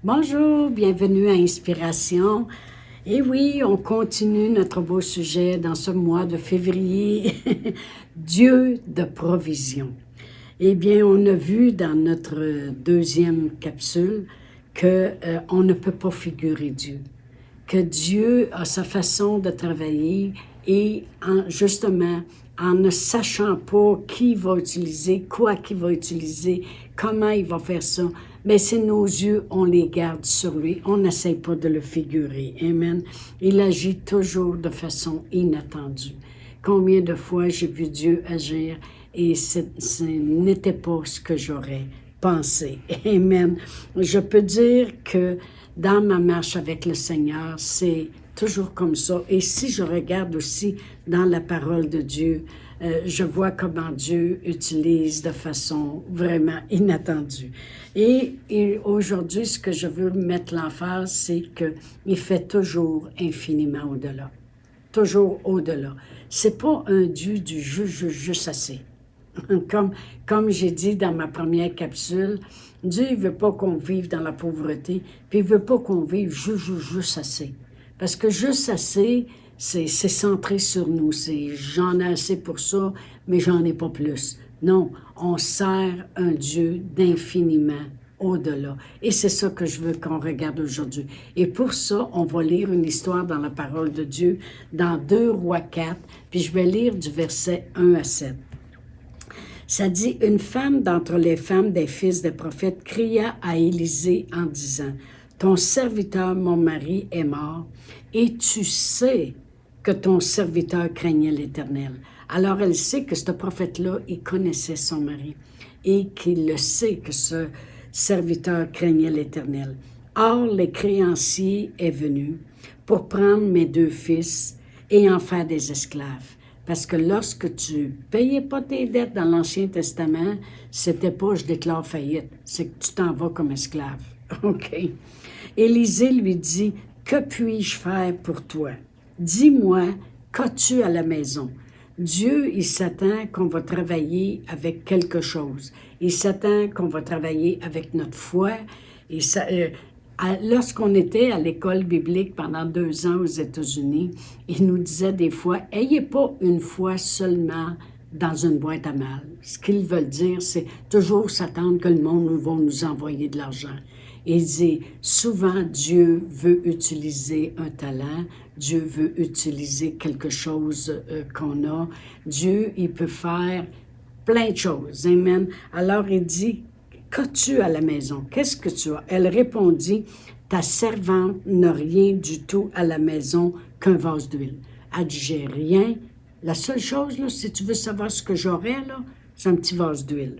Bonjour, bienvenue à Inspiration. Et oui, on continue notre beau sujet dans ce mois de février, Dieu de provision. Eh bien, on a vu dans notre deuxième capsule qu'on ne peut pas figurer Dieu, que Dieu a sa façon de travailler et justement, en ne sachant pas qui va utiliser, quoi qu'il va utiliser, comment il va faire ça, mais c'est nos yeux, on les garde sur lui, on n'essaie pas de le figurer. Amen. Il agit toujours de façon inattendue. Combien de fois j'ai vu Dieu agir et ce n'était pas ce que j'aurais pensé. Amen. Je peux dire que dans ma marche avec le Seigneur, c'est toujours comme ça. Et si je regarde aussi dans la parole de Dieu, je vois comment Dieu utilise de façon vraiment inattendue. Et aujourd'hui, ce que je veux mettre l'emphase, c'est qu'il fait toujours infiniment au-delà. Toujours au-delà. C'est pas un Dieu du juste assez. Comme j'ai dit dans ma première capsule, Dieu ne veut pas qu'on vive dans la pauvreté, puis il ne veut pas qu'on vive juste assez. Parce que juste assez, c'est centré sur nous. C'est j'en ai assez pour ça, mais j'en ai pas plus. Non, on sert un Dieu d'infiniment au-delà. Et c'est ça que je veux qu'on regarde aujourd'hui. Et pour ça, on va lire une histoire dans la parole de Dieu, dans 2 Rois 4, puis je vais lire du verset 1 à 7. Ça dit, une femme d'entre les femmes des fils des prophètes cria à Élisée en disant, « Ton serviteur, mon mari, est mort, et tu sais que ton serviteur craignait l'Éternel. » Alors elle sait que ce prophète-là, il connaissait son mari, et qu'il le sait que ce serviteur craignait l'Éternel. Or, les créanciers est venu pour prendre mes 2 fils et en faire des esclaves. Parce que lorsque tu payais pas tes dettes dans l'Ancien Testament, c'était pas « je déclare faillite », c'est que tu t'en vas comme esclave. OK. Élisée lui dit, « Que puis-je faire pour toi? Dis-moi, qu'as-tu à la maison? » Dieu, il s'attend qu'on va travailler avec quelque chose. Il s'attend qu'on va travailler avec notre foi. Et ça, lorsqu'on était à l'école biblique pendant 2 ans aux États-Unis, il nous disait des fois, « Ayez pas une foi seulement dans une boîte à mal. » Ce qu'ils veulent dire, c'est toujours s'attendre que le monde va nous envoyer de l'argent. Il dit, souvent Dieu veut utiliser un talent, Dieu veut utiliser quelque chose qu'on a. Dieu, il peut faire plein de choses. Amen. Alors il dit, qu'as-tu à la maison? Qu'est-ce que tu as? Elle répondit, ta servante n'a rien du tout à la maison qu'un vase d'huile. Elle dit, j'ai rien. La seule chose, là, si tu veux savoir ce que j'aurais, là, c'est un petit vase d'huile.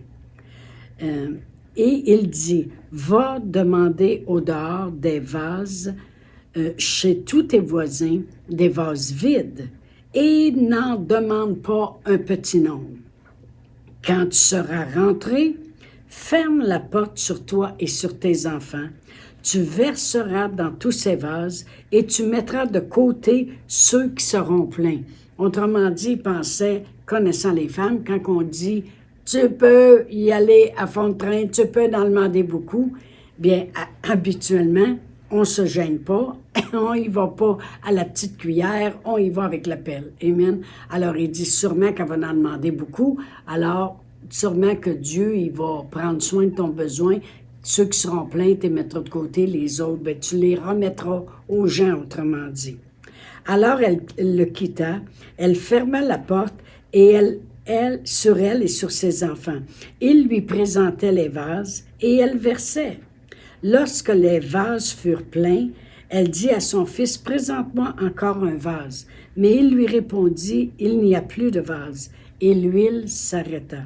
Et il dit, va demander au dehors des vases chez tous tes voisins, des vases vides, et n'en demande pas un petit nombre. Quand tu seras rentré, ferme la porte sur toi et sur tes enfants. Tu verseras dans tous ces vases et tu mettras de côté ceux qui seront pleins. Autrement dit, il pensait, connaissant les femmes, quand on dit tu peux y aller à fond de train, tu peux en demander beaucoup, bien, habituellement, on ne se gêne pas, on y va pas à la petite cuillère, on y va avec la pelle. Amen. Alors, il dit sûrement qu'elle va en demander beaucoup, alors sûrement que Dieu, il va prendre soin de ton besoin. Ceux qui seront pleins, tu les mettras de côté, les autres, bien, tu les remettras aux gens, autrement dit. Alors, elle le quitta, elle ferma la porte et elle, sur elle et sur ses enfants. Il lui présentait les vases et elle versait. Lorsque les vases furent pleins, elle dit à son fils, « Présente-moi encore un vase. » Mais il lui répondit, « Il n'y a plus de vase. » Et l'huile s'arrêta.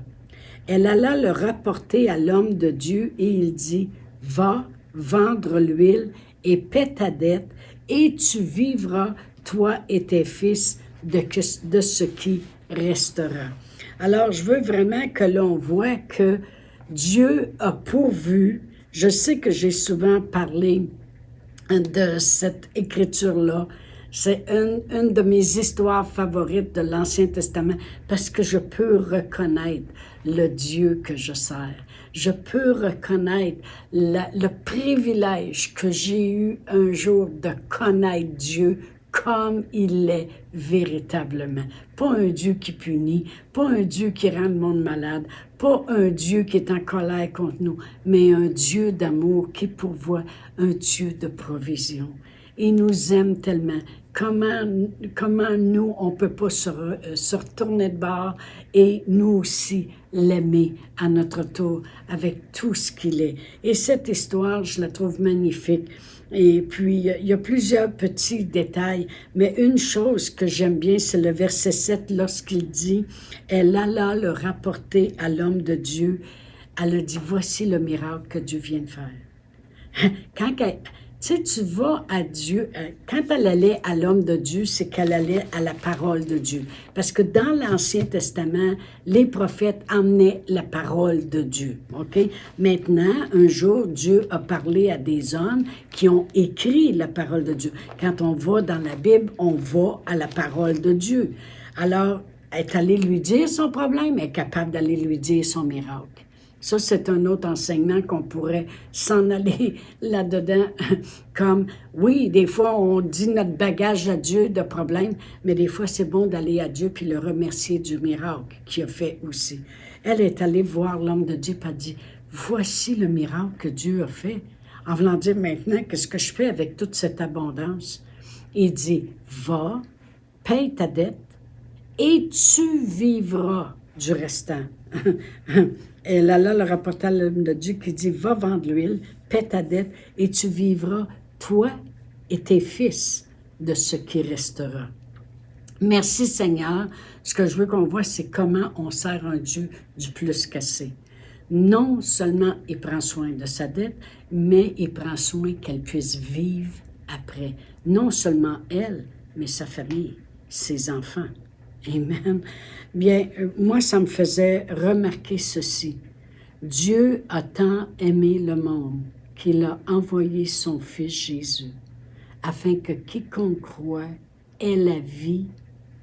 Elle alla le rapporter à l'homme de Dieu et il dit, « Va vendre l'huile et paie ta dette et tu vivras, toi et tes fils, de ce qui restera. » Alors, je veux vraiment que l'on voit que Dieu a pourvu. Je sais que j'ai souvent parlé de cette écriture-là. C'est une de mes histoires favorites de l'Ancien Testament parce que je peux reconnaître le Dieu que je sers. je peux reconnaître le privilège que j'ai eu un jour de connaître Dieu comme il est véritablement. Pas un Dieu qui punit, pas un Dieu qui rend le monde malade, pas un Dieu qui est en colère contre nous, mais un Dieu d'amour qui pourvoit, un Dieu de provision. Il nous aime tellement. Comment nous, on ne peut pas se retourner de bord et nous aussi l'aimer à notre tour avec tout ce qu'il est. Et cette histoire, je la trouve magnifique. Et puis, il y a plusieurs petits détails, mais une chose que j'aime bien, c'est le verset 7, lorsqu'il dit « Elle alla le rapporter à l'homme de Dieu. » Elle a dit « Voici le miracle que Dieu vient de faire. » Tu sais, tu vas à Dieu, quand elle allait à l'homme de Dieu, c'est qu'elle allait à la parole de Dieu. Parce que dans l'Ancien Testament, les prophètes emmenaient la parole de Dieu. OK? Maintenant, un jour, Dieu a parlé à des hommes qui ont écrit la parole de Dieu. Quand on va dans la Bible, on va à la parole de Dieu. Alors, elle est allée lui dire son problème, elle est capable d'aller lui dire son miracle. Ça, c'est un autre enseignement qu'on pourrait s'en aller là-dedans. Comme, oui, des fois, on dit notre bagage à Dieu de problème, mais des fois, c'est bon d'aller à Dieu puis le remercier du miracle qu'il a fait aussi. Elle est allée voir l'homme de Dieu et a dit, voici le miracle que Dieu a fait. En voulant dire maintenant, qu'est-ce que je fais avec toute cette abondance? Il dit, va, paye ta dette et tu vivras du restant. Et là, le rapporta à l'homme de Dieu qui dit, va vendre l'huile, paie ta dette, et tu vivras, toi et tes fils, de ce qui restera. Merci Seigneur. Ce que je veux qu'on voit, c'est comment on sert un Dieu du plus qu'assez. Non seulement il prend soin de sa dette, mais il prend soin qu'elle puisse vivre après. Non seulement elle, mais sa famille, ses enfants. Amen. Bien, moi, ça me faisait remarquer ceci. Dieu a tant aimé le monde qu'il a envoyé son Fils Jésus, afin que quiconque croit ait la vie,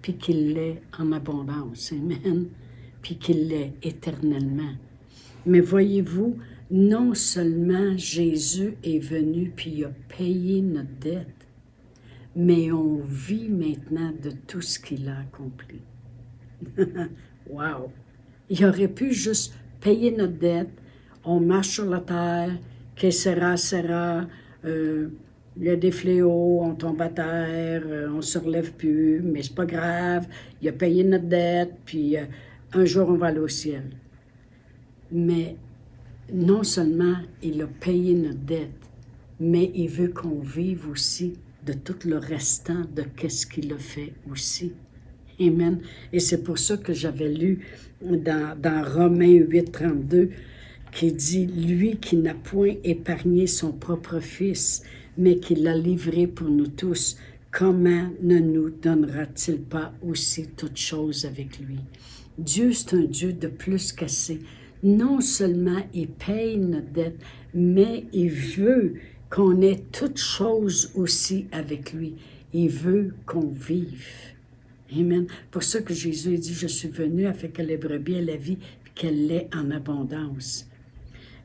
puis qu'il l'ait en abondance. Amen. Puis qu'il l'ait éternellement. Mais voyez-vous, non seulement Jésus est venu, puis il a payé notre dette, mais on vit maintenant de tout ce qu'il a accompli. Wow! Il aurait pu juste payer notre dette, on marche sur la terre, que sera, il y a des fléaux, on tombe à terre, on ne se relève plus, mais c'est pas grave, il a payé notre dette, puis un jour on va aller au ciel. Mais non seulement il a payé notre dette, mais il veut qu'on vive aussi de tout le restant de qu'est-ce qu'il a fait aussi. Amen. Et c'est pour ça que j'avais lu dans Romains 8, 32, qui dit « Lui qui n'a point épargné son propre Fils, mais qui l'a livré pour nous tous, comment ne nous donnera-t-il pas aussi toutes choses avec lui? » Dieu, c'est un Dieu de plus qu'assez. Non seulement il paye notre dette, mais il veut qu'on ait toutes choses aussi avec lui. Il veut qu'on vive. Amen. Pour ça que Jésus dit, je suis venu afin que les brebis aient la vie, et qu'elle l'ait en abondance.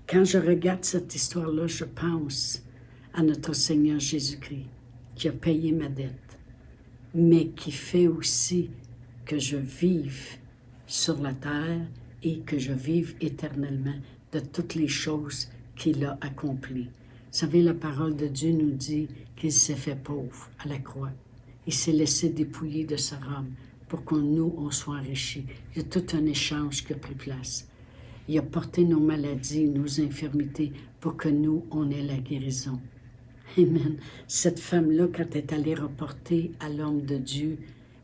Quand je regarde cette histoire-là, je pense à notre Seigneur Jésus-Christ, qui a payé ma dette, mais qui fait aussi que je vive sur la terre et que je vive éternellement de toutes les choses qu'il a accomplies. Vous savez, la parole de Dieu nous dit qu'il s'est fait pauvre à la croix. Il s'est laissé dépouiller de sa robe pour que nous, on soit enrichis. Il y a tout un échange qui a pris place. Il a porté nos maladies, nos infirmités pour que nous, on ait la guérison. Amen. Cette femme-là, quand elle est allée reporter à l'homme de Dieu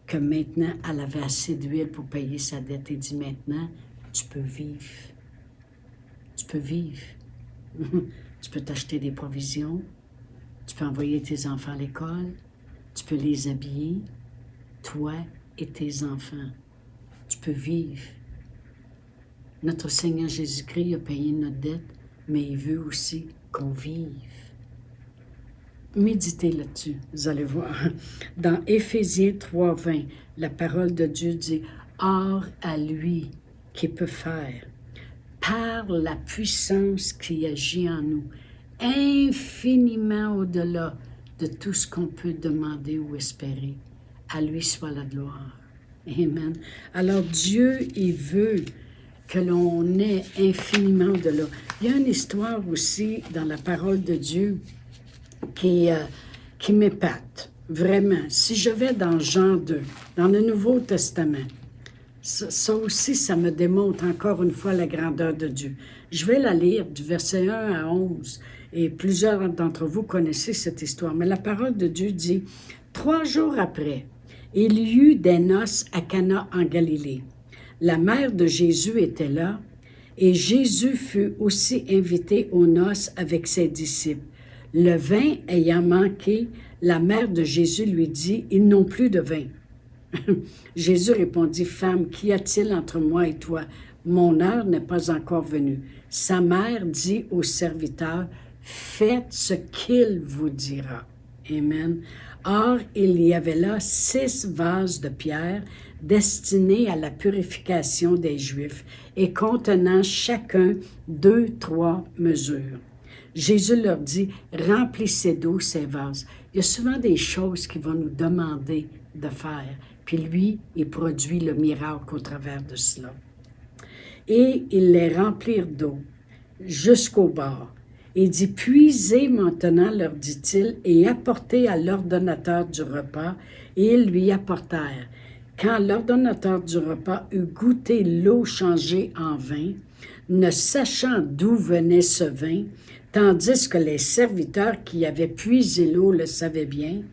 que maintenant, elle avait assez d'huile pour payer sa dette, elle dit maintenant, tu peux vivre. Tu peux vivre. Tu peux t'acheter des provisions. Tu peux envoyer tes enfants à l'école. Tu peux les habiller. Toi et tes enfants. Tu peux vivre. Notre Seigneur Jésus-Christ a payé notre dette, mais il veut aussi qu'on vive. Méditez là-dessus, vous allez voir. Dans Éphésiens 3:20, la parole de Dieu dit « Or à lui qui peut faire, par la puissance qui agit en nous, infiniment au-delà de tout ce qu'on peut demander ou espérer. À lui soit la gloire. Amen. Alors Dieu, il veut que l'on ait infiniment au-delà. Il y a une histoire aussi dans la parole de Dieu qui m'épate, vraiment. Si je vais dans Jean 2, dans le Nouveau Testament, ça aussi, ça me démontre encore une fois la grandeur de Dieu. Je vais la lire du verset 1 à 11, et plusieurs d'entre vous connaissez cette histoire. Mais la parole de Dieu dit, « 3 jours après, il y eut des noces à Cana en Galilée. La mère de Jésus était là, et Jésus fut aussi invité aux noces avec ses disciples. Le vin ayant manqué, la mère de Jésus lui dit, « Ils n'ont plus de vin. » Jésus répondit, « Femme, qu'y a-t-il entre moi et toi? Mon heure n'est pas encore venue. » Sa mère dit au serviteur, « Faites ce qu'il vous dira. » Amen. Or, il y avait là 6 vases de pierre destinés à la purification des Juifs et contenant chacun 2-3 mesures. Jésus leur dit, « Remplissez d'eau ces vases. » Il y a souvent des choses qu'il va nous demander de faire. Puis lui, il produit le miracle au travers de cela. Et ils les remplirent d'eau jusqu'au bord. Il dit, « Puisez maintenant, leur dit-il, et apportez à l'ordonnateur du repas. » Et ils lui apportèrent. Quand l'ordonnateur du repas eut goûté l'eau changée en vin, ne sachant d'où venait ce vin, tandis que les serviteurs qui avaient puisé l'eau le savaient bien,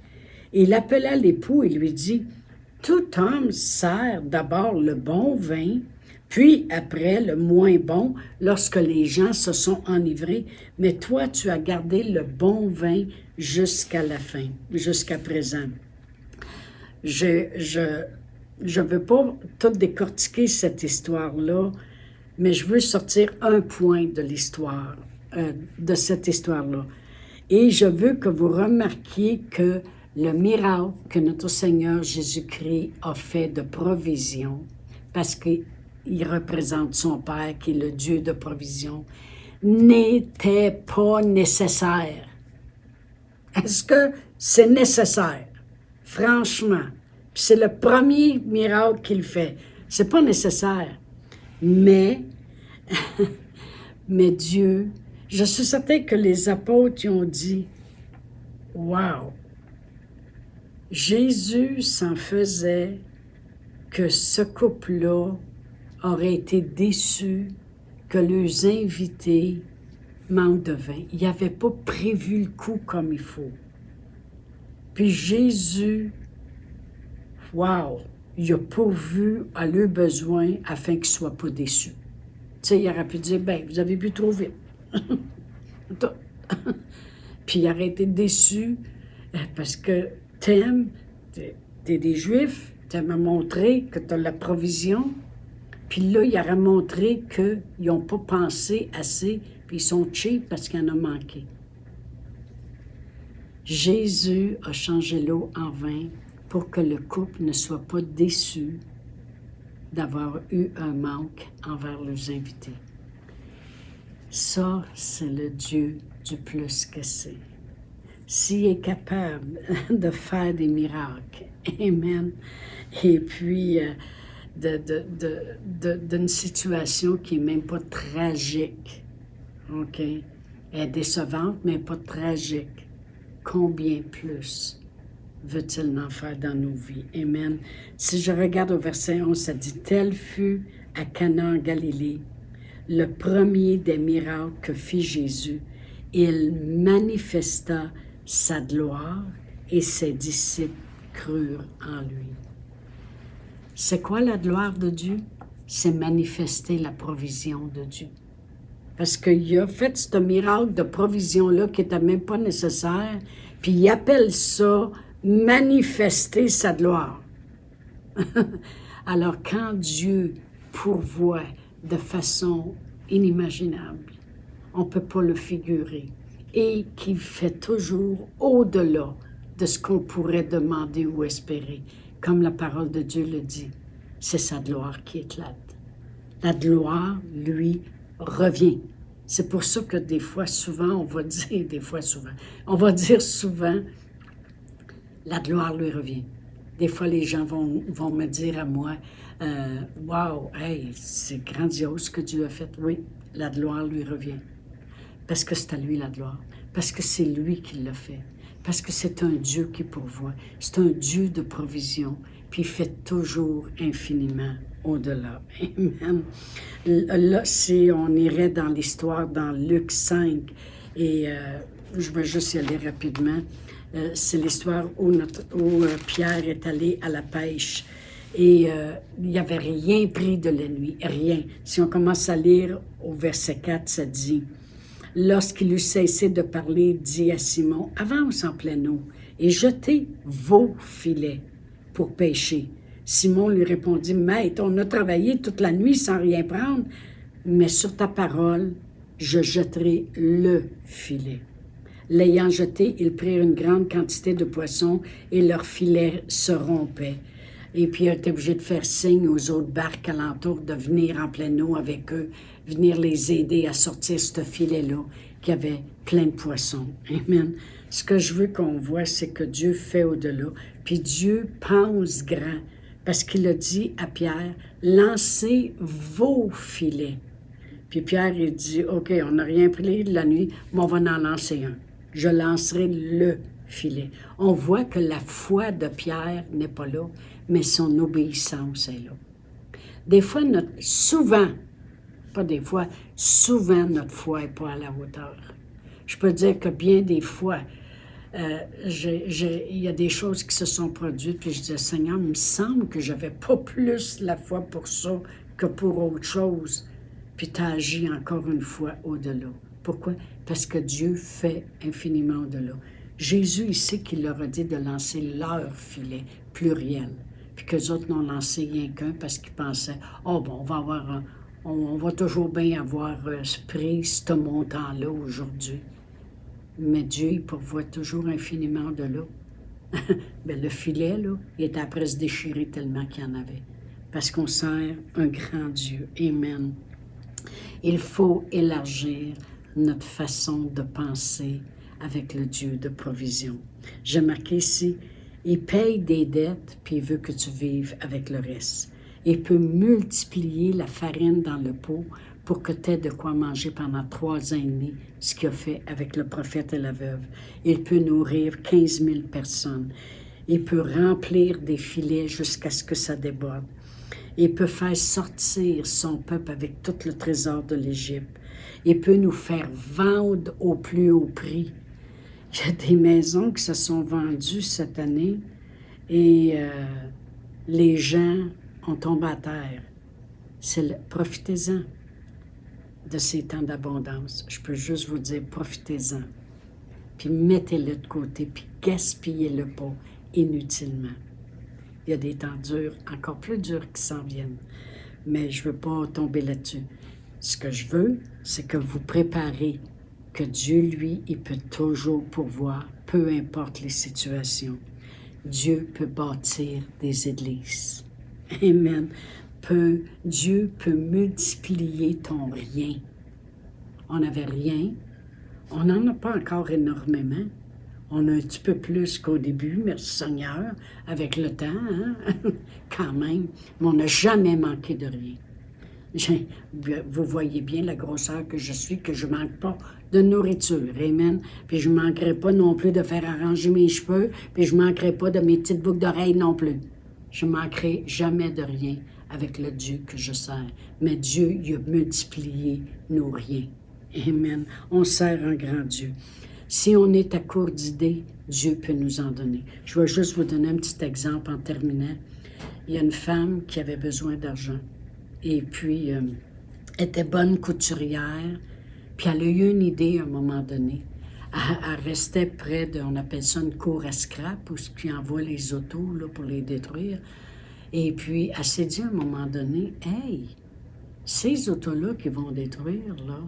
il appela l'époux et lui dit, « Tout homme sert d'abord le bon vin, puis après le moins bon lorsque les gens se sont enivrés, mais toi tu as gardé le bon vin jusqu'à la fin, jusqu'à présent. » Je veux pas tout décortiquer cette histoire-là, mais je veux sortir un point de l'histoire, de cette histoire-là. Et je veux que vous remarquiez que le miracle que notre Seigneur Jésus-Christ a fait de provision, parce qu'il représente son Père, qui est le Dieu de provision, n'était pas nécessaire. Est-ce que c'est nécessaire? Franchement. Puis c'est le premier miracle qu'il fait. C'est pas nécessaire. Mais Dieu, je suis certain que les apôtres y ont dit, « Wow! » Jésus s'en faisait que ce couple-là aurait été déçu que leurs invités manquent de vin. Il n'avait pas prévu le coup comme il faut. Puis Jésus, wow, il a pourvu à leurs besoins afin qu'ils ne soient pas déçus. Tu sais, il aurait pu dire, ben, vous avez bu trop vite. Puis il aurait été déçu parce que t'aimes, t'es des Juifs, t'aimes montrer que tu as la provision. Puis là, il aurait montré qu'ils n'ont pas pensé assez, puis ils sont cheap parce qu'il en a manqué. Jésus a changé l'eau en vin pour que le couple ne soit pas déçu d'avoir eu un manque envers leurs invités. Ça, c'est le Dieu du plus que c'est. S'il est capable de faire des miracles, amen, et puis d'une situation qui n'est même pas tragique, ok, elle est décevante, mais pas tragique, combien plus veut-il en faire dans nos vies? Amen. Si je regarde au verset 11, ça dit, « Tel fut à Cana en Galilée, le premier des miracles que fit Jésus. Il manifesta sa gloire et ses disciples crurent en lui. » C'est quoi la gloire de Dieu? C'est manifester la provision de Dieu. Parce qu'il a fait ce miracle de provision-là qui n'était même pas nécessaire, puis il appelle ça manifester sa gloire. Alors quand Dieu pourvoit de façon inimaginable, on ne peut pas le figurer, et qu'il fait toujours au-delà de ce qu'on pourrait demander ou espérer. Comme la parole de Dieu le dit, c'est sa gloire qui éclate. La gloire, lui, revient. C'est pour ça que des fois, souvent, on va dire, on va dire souvent, la gloire lui revient. Des fois, les gens vont me dire à moi, wow, hey, c'est grandiose ce que Dieu a fait. Oui, la gloire lui revient. Parce que c'est à lui la gloire. Parce que c'est lui qui l'a fait. Parce que c'est un Dieu qui pourvoit. C'est un Dieu de provision. Puis il fait toujours infiniment au-delà. Amen. Là, si on irait dans l'histoire, dans Luc 5, et je vais juste y aller rapidement, c'est l'histoire où Pierre est allé à la pêche. Et il n'y avait rien pris de la nuit, rien. Si on commence à lire au verset 4, ça dit... Lorsqu'il eut cessé de parler, dit à Simon, « Avance en pleine eau et jetez vos filets pour pêcher. » Simon lui répondit, « Maître, on a travaillé toute la nuit sans rien prendre, mais sur ta parole, je jetterai le filet. » L'ayant jeté, ils prirent une grande quantité de poissons et leurs filets se rompaient. Et puis, il était obligé de faire signe aux autres barques alentour de venir en pleine eau avec eux, venir les aider à sortir ce filet-là qui avait plein de poissons. Amen. Ce que je veux qu'on voit, c'est que Dieu fait au-delà. Puis Dieu pense grand, parce qu'il a dit à Pierre, « Lancez vos filets. » Puis Pierre, il dit, « OK, on n'a rien pris de la nuit, mais on va en lancer un. Je lancerai le filet. » On voit que la foi de Pierre n'est pas là, mais son obéissance est là. Des fois, souvent, pas des fois, souvent notre foi n'est pas à la hauteur. Je peux dire que bien des fois, il y a des choses qui se sont produites, puis je disais, Seigneur, il me semble que je n'avais pas plus la foi pour ça que pour autre chose. Puis tu as agi encore une fois au-delà. Pourquoi? Parce que Dieu fait infiniment au-delà. Jésus, il sait qu'il leur a dit de lancer leur filet, pluriel. Puis qu'eux autres n'ont lancé rien qu'un parce qu'ils pensaient, oh bon, on va toujours bien avoir pris ce montant-là aujourd'hui. Mais Dieu, il pourvoit toujours infiniment de là. Ben, le filet, là, il était après se déchirer tellement qu'il y en avait. Parce qu'on sert un grand Dieu. Amen. Il faut élargir notre façon de penser avec le Dieu de provision. J'ai marqué ici, il paye des dettes, puis il veut que tu vives avec le reste. Il peut multiplier la farine dans le pot pour que tu aies de quoi manger pendant 3 ans et demi, ce qu'il a fait avec le prophète et la veuve. Il peut nourrir 15 000 personnes. Il peut remplir des filets jusqu'à ce que ça déborde. Il peut faire sortir son peuple avec tout le trésor de l'Égypte. Il peut nous faire vendre au plus haut prix. Il y a des maisons qui se sont vendues cette année et les gens ont tombé à terre. Profitez-en de ces temps d'abondance. Je peux juste vous dire, profitez-en. Puis mettez-le de côté, puis gaspillez-le pas inutilement. Il y a des temps durs, encore plus durs qui s'en viennent. Mais je ne veux pas tomber là-dessus. Ce que je veux, c'est que vous préparez que Dieu, lui, il peut toujours pourvoir, peu importe les situations. Dieu peut bâtir des églises. Amen. Dieu peut multiplier ton rien. On n'avait rien. On n'en a pas encore énormément. On a un petit peu plus qu'au début, merci Seigneur, avec le temps, hein? Quand même. Mais on n'a jamais manqué de rien. Vous voyez bien la grosseur que je suis, que je ne manque pas de nourriture. Amen. Puis je ne manquerai pas non plus de faire arranger mes cheveux, puis je ne manquerai pas de mes petites boucles d'oreilles non plus. Je ne manquerai jamais de rien avec le Dieu que je sers. Mais Dieu, il a multiplié nos riens. Amen. On sert un grand Dieu. Si on est à court d'idées, Dieu peut nous en donner. Je vais juste vous donner un petit exemple en terminant. Il y a une femme qui avait besoin d'argent. Et puis, elle était bonne couturière. Puis, elle a eu une idée à un moment donné. Elle restait près de, on appelle ça une cour à scrap, où qui envoie les autos là, pour les détruire. Et puis, elle s'est dit à un moment donné, « Hey, ces autos-là qui vont détruire, là,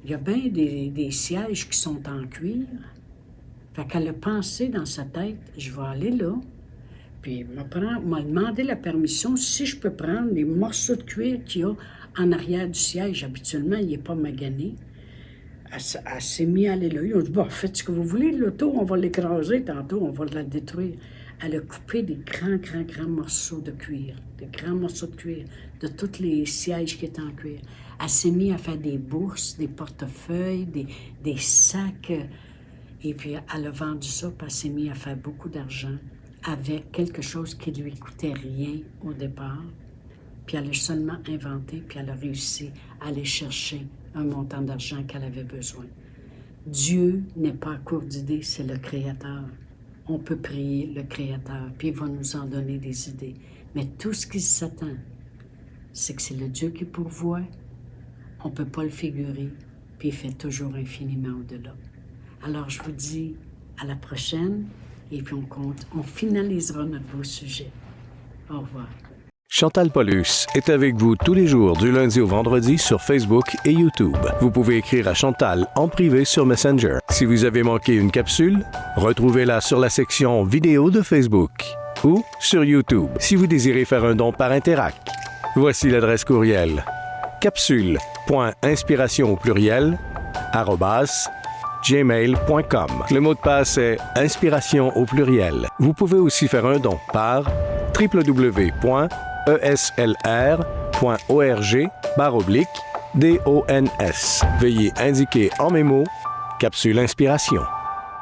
il y a bien des sièges qui sont en cuir. » Fait qu'elle a pensé dans sa tête, « Je vais aller là, puis m'a demandé la permission si je peux prendre les morceaux de cuir qu'il y a en arrière du siège. Habituellement, il n'est pas magané. Elle s'est mise à aller là. Ils ont dit, bon, faites ce que vous voulez, l'auto, on va l'écraser tantôt, on va la détruire. Elle a coupé des grands morceaux de cuir, des grands morceaux de cuir, de tous les sièges qui étaient en cuir. Elle s'est mise à faire des bourses, des portefeuilles, des sacs. Et puis, elle a vendu ça, puis elle s'est mise à faire beaucoup d'argent avec quelque chose qui ne lui coûtait rien au départ. Puis elle a seulement inventé, puis elle a réussi à aller chercher un montant d'argent qu'elle avait besoin. Dieu n'est pas à court d'idées, c'est le Créateur. On peut prier le Créateur, puis il va nous en donner des idées. Mais tout ce qui s'attend, c'est que c'est le Dieu qui pourvoit. On ne peut pas le figurer, puis il fait toujours infiniment au-delà. Alors je vous dis à la prochaine, et puis on finalisera notre beau sujet. Au revoir. Chantal Paulus est avec vous tous les jours du lundi au vendredi sur Facebook et YouTube. Vous pouvez écrire à Chantal en privé sur Messenger. Si vous avez manqué une capsule, retrouvez-la sur la section vidéo de Facebook ou sur YouTube si vous désirez faire un don par Interac. Voici l'adresse courriel capsule.inspiration au pluriel @gmail.com. Le mot de passe est inspiration au pluriel. Vous pouvez aussi faire un don par www.eslr.org/DONS. Veuillez indiquer en mémo Capsule Inspiration.